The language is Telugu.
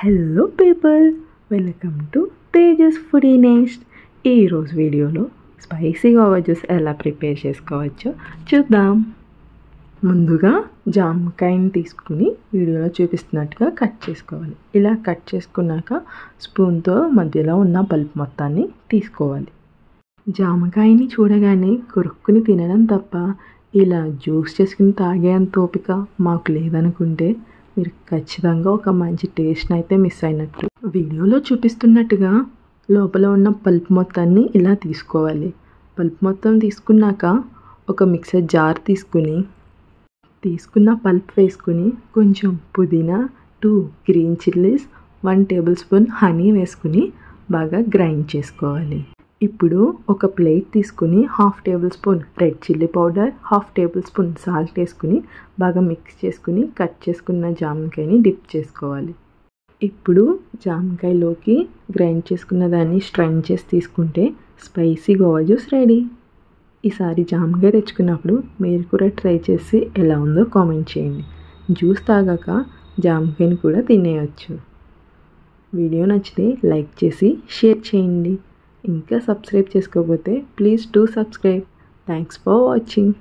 Hello people, welcome to Tejas foodie nest. ఈరోజు వీడియోలో స్పైసీ గువా జ్యూస్ ఎలా ప్రిపేర్ చేసుకోవచ్చో చూద్దాం. ముందుగా జామకాయని తీసుకుని వీడియోలో చూపిస్తున్నట్టుగా కట్ చేసుకోవాలి. ఇలా కట్ చేసుకున్నాక స్పూన్తో మధ్యలో ఉన్న పల్ప్ మొత్తాన్ని తీసుకోవాలి. జామకాయని చూడగానే కొరుక్కుని తినడం తప్ప ఇలా జ్యూస్ చేసుకుని తాగేంత ఓపిక మాకు లేదనుకుంటే మీరు ఖచ్చితంగా ఒక మంచి టేస్ట్ని అయితే మిస్ అయినట్టు. వీడియోలో చూపిస్తున్నట్టుగా లోపల ఉన్న పల్ప్ మొత్తాన్ని ఇలా తీసుకోవాలి. పల్ప్ మొత్తం తీసుకున్నాక ఒక మిక్సర్ జార్ తీసుకున్న పల్ప్ వేసుకుని కొంచెం పుదీనా, 2 green chillies, 1 table spoon honey వేసుకుని బాగా గ్రైండ్ చేసుకోవాలి. ఇప్పుడు ఒక ప్లేట్ తీసుకుని 1/2 table spoon red chilli powder, 1/2 table spoon salt వేసుకుని బాగా మిక్స్ చేసుకుని కట్ చేసుకున్న జామకాయని డిప్ చేసుకోవాలి. ఇప్పుడు జామకాయలోకి గ్రైండ్ చేసుకున్న దాన్ని స్ట్రైన్ చేసి తీసుకుంటే స్పైసీ గువా జ్యూస్ రెడీ. ఈసారి జామకాయ తెచ్చుకున్నప్పుడు మీరు కూడా ట్రై చేసి ఎలా ఉందో కామెంట్ చేయండి. జ్యూస్ తాగాక జామకాయని కూడా తినేయచ్చు. వీడియో నచ్చితే లైక్ చేసి షేర్ చేయండి. ఇంకా సబ్స్క్రైబ్ చేసుకోకపోతే please do subscribe. Thanks for watching.